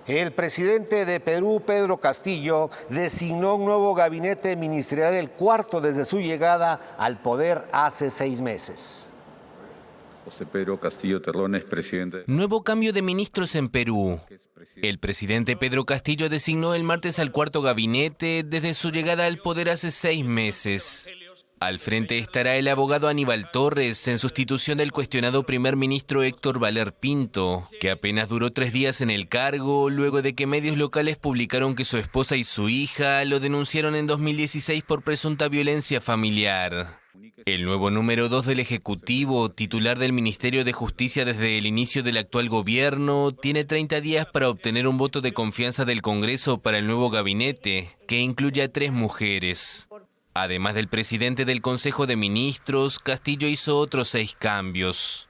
El presidente de Perú, Pedro Castillo, designó un nuevo gabinete ministerial, el cuarto desde su llegada al poder hace 6 meses. José Pedro Castillo Terrones, presidente. Nuevo cambio de ministros en Perú. El presidente Pedro Castillo designó el martes al cuarto gabinete desde su llegada al poder hace 6 meses. Al frente estará el abogado Aníbal Torres, en sustitución del cuestionado primer ministro Héctor Valer Pinto, que apenas duró 3 días en el cargo, luego de que medios locales publicaron que su esposa y su hija lo denunciaron en 2016 por presunta violencia familiar. El nuevo número 2 del Ejecutivo, titular del Ministerio de Justicia desde el inicio del actual gobierno, tiene 30 días para obtener un voto de confianza del Congreso para el nuevo gabinete, que incluye a 3 mujeres. Además del presidente del Consejo de Ministros, Castillo hizo otros 6 cambios.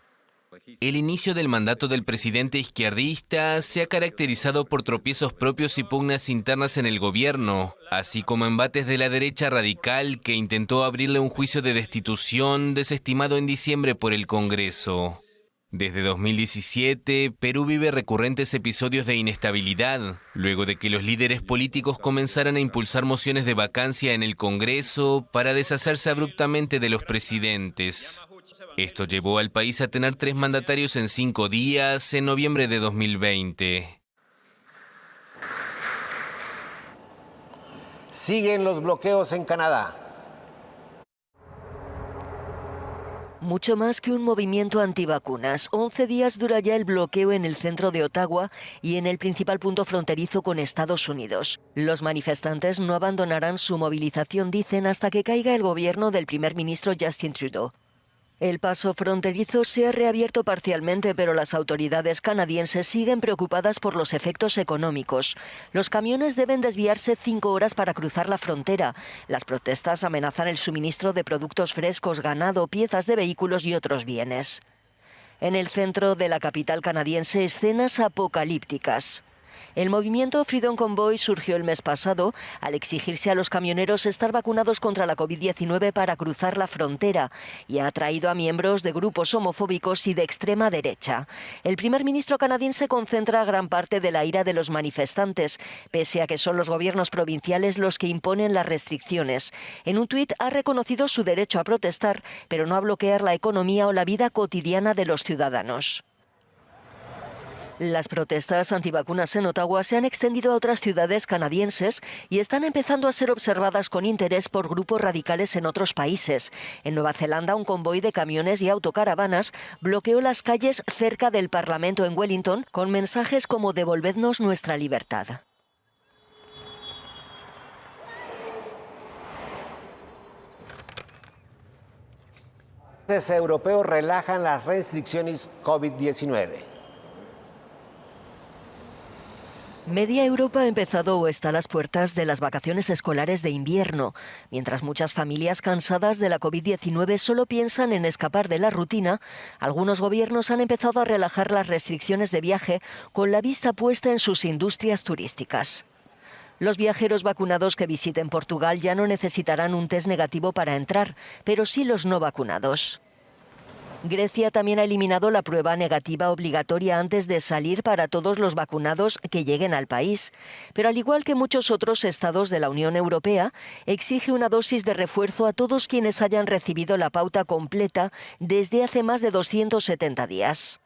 El inicio del mandato del presidente izquierdista se ha caracterizado por tropiezos propios y pugnas internas en el gobierno, así como embates de la derecha radical que intentó abrirle un juicio de destitución desestimado en diciembre por el Congreso. Desde 2017, Perú vive recurrentes episodios de inestabilidad, luego de que los líderes políticos comenzaran a impulsar mociones de vacancia en el Congreso para deshacerse abruptamente de los presidentes. Esto llevó al país a tener 3 mandatarios en 5 días en noviembre de 2020. Siguen los bloqueos en Canadá. Mucho más que un movimiento antivacunas. 11 días dura ya el bloqueo en el centro de Ottawa y en el principal punto fronterizo con Estados Unidos. Los manifestantes no abandonarán su movilización, dicen, hasta que caiga el gobierno del primer ministro Justin Trudeau. El paso fronterizo se ha reabierto parcialmente, pero las autoridades canadienses siguen preocupadas por los efectos económicos. Los camiones deben desviarse 5 horas para cruzar la frontera. Las protestas amenazan el suministro de productos frescos, ganado, piezas de vehículos y otros bienes. En el centro de la capital canadiense, escenas apocalípticas. El movimiento Freedom Convoy surgió el mes pasado al exigirse a los camioneros estar vacunados contra la COVID-19 para cruzar la frontera y ha atraído a miembros de grupos homofóbicos y de extrema derecha. El primer ministro canadiense concentra gran parte de la ira de los manifestantes, pese a que son los gobiernos provinciales los que imponen las restricciones. En un tuit ha reconocido su derecho a protestar, pero no a bloquear la economía o la vida cotidiana de los ciudadanos. Las protestas antivacunas en Ottawa se han extendido a otras ciudades canadienses y están empezando a ser observadas con interés por grupos radicales en otros países. En Nueva Zelanda, un convoy de camiones y autocaravanas bloqueó las calles cerca del Parlamento en Wellington con mensajes como «Devolvednos nuestra libertad». Los europeos relajan las restricciones COVID-19. Media Europa ha empezado o está a las puertas de las vacaciones escolares de invierno, mientras muchas familias cansadas de la COVID-19 solo piensan en escapar de la rutina. Algunos gobiernos han empezado a relajar las restricciones de viaje con la vista puesta en sus industrias turísticas. Los viajeros vacunados que visiten Portugal ya no necesitarán un test negativo para entrar, pero sí los no vacunados. Grecia también ha eliminado la prueba negativa obligatoria antes de salir para todos los vacunados que lleguen al país. Pero al igual que muchos otros estados de la Unión Europea, exige una dosis de refuerzo a todos quienes hayan recibido la pauta completa desde hace más de 270 días.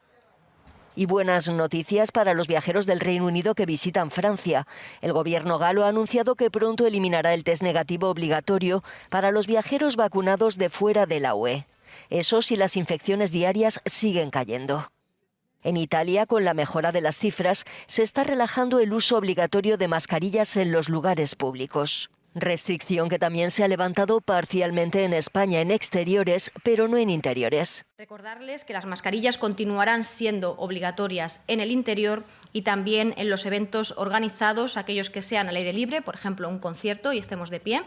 Y buenas noticias para los viajeros del Reino Unido que visitan Francia. El gobierno galo ha anunciado que pronto eliminará el test negativo obligatorio para los viajeros vacunados de fuera de la UE. Eso si las infecciones diarias siguen cayendo. En Italia, con la mejora de las cifras, se está relajando el uso obligatorio de mascarillas en los lugares públicos. Restricción que también se ha levantado parcialmente en España en exteriores, pero no en interiores. Recordarles que las mascarillas continuarán siendo obligatorias en el interior y también en los eventos organizados, aquellos que sean al aire libre, por ejemplo un concierto y estemos de pie,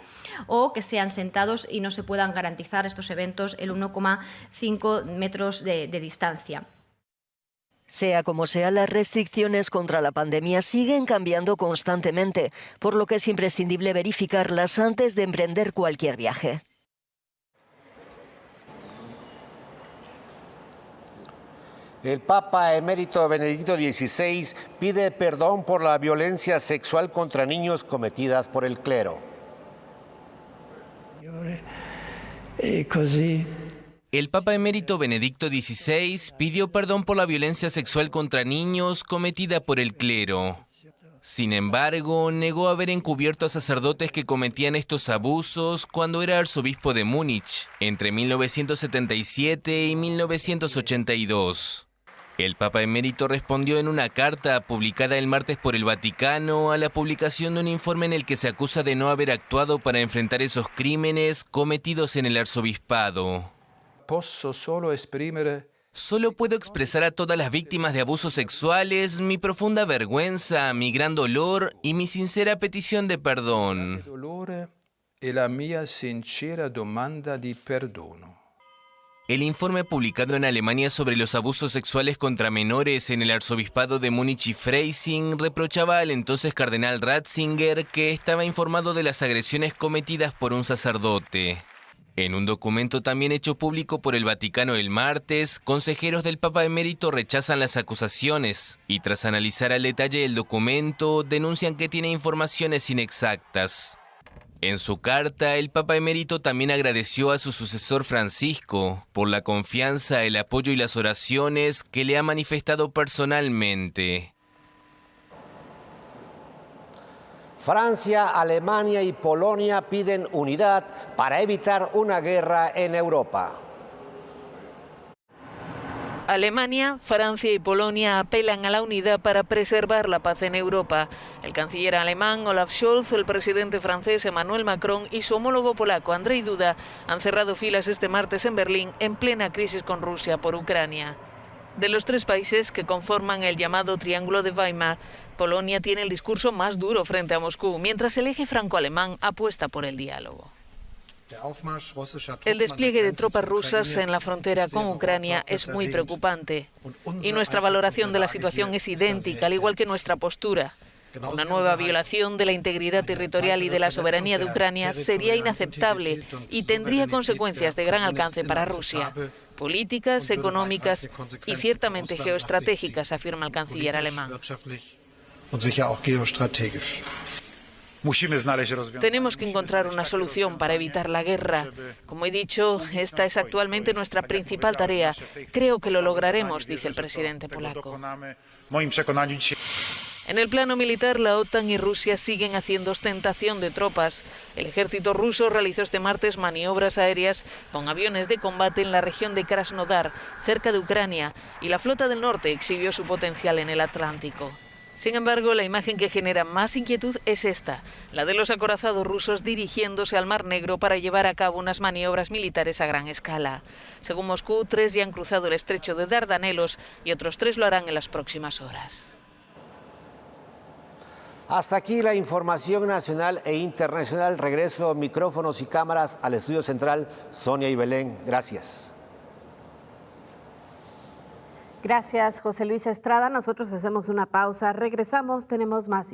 o que sean sentados y no se puedan garantizar estos eventos el 1,5 metros de distancia. Sea como sea, las restricciones contra la pandemia siguen cambiando constantemente, por lo que es imprescindible verificarlas antes de emprender cualquier viaje. El Papa emérito Benedicto XVI pide perdón por la violencia sexual contra niños cometidas por el clero. El Papa emérito Benedicto XVI pidió perdón por la violencia sexual contra niños cometida por el clero. Sin embargo, negó haber encubierto a sacerdotes que cometían estos abusos cuando era arzobispo de Múnich, entre 1977 y 1982. El Papa emérito respondió en una carta publicada el martes por el Vaticano a la publicación de un informe en el que se acusa de no haber actuado para enfrentar esos crímenes cometidos en el arzobispado. Solo puedo expresar a todas las víctimas de abusos sexuales mi profunda vergüenza, mi gran dolor y mi sincera petición de perdón. El informe publicado en Alemania sobre los abusos sexuales contra menores en el arzobispado de Múnich y Freising reprochaba al entonces cardenal Ratzinger que estaba informado de las agresiones cometidas por un sacerdote. En un documento también hecho público por el Vaticano el martes, consejeros del Papa emérito rechazan las acusaciones y tras analizar al detalle el documento denuncian que tiene informaciones inexactas. En su carta, el Papa emérito también agradeció a su sucesor Francisco por la confianza, el apoyo y las oraciones que le ha manifestado personalmente. Francia, Alemania y Polonia piden unidad para evitar una guerra en Europa. Alemania, Francia y Polonia apelan a la unidad para preservar la paz en Europa. El canciller alemán Olaf Scholz, el presidente francés Emmanuel Macron y su homólogo polaco Andrzej Duda han cerrado filas este martes en Berlín en plena crisis con Rusia por Ucrania. De los tres países que conforman el llamado Triángulo de Weimar, Polonia tiene el discurso más duro frente a Moscú, mientras el eje franco-alemán apuesta por el diálogo. El despliegue de tropas rusas en la frontera con Ucrania es muy preocupante y nuestra valoración de la situación es idéntica, al igual que nuestra postura. Una nueva violación de la integridad territorial y de la soberanía de Ucrania sería inaceptable y tendría consecuencias de gran alcance para Rusia, políticas, económicas y ciertamente geoestratégicas, afirma el canciller alemán. Tenemos que encontrar una solución para evitar la guerra. Como he dicho, esta es actualmente nuestra principal tarea. Creo que lo lograremos, dice el presidente polaco. En el plano militar, la OTAN y Rusia siguen haciendo ostentación de tropas. El ejército ruso realizó este martes maniobras aéreas con aviones de combate en la región de Krasnodar, cerca de Ucrania, y la flota del norte exhibió su potencial en el Atlántico. Sin embargo, la imagen que genera más inquietud es esta, la de los acorazados rusos dirigiéndose al Mar Negro para llevar a cabo unas maniobras militares a gran escala. Según Moscú, 3 ya han cruzado el estrecho de Dardanelos y otros 3 lo harán en las próximas horas. Hasta aquí la información nacional e internacional. Regreso micrófonos y cámaras al estudio central. Sonia y Belén, gracias. Gracias, José Luis Estrada. Nosotros hacemos una pausa. Regresamos, tenemos más.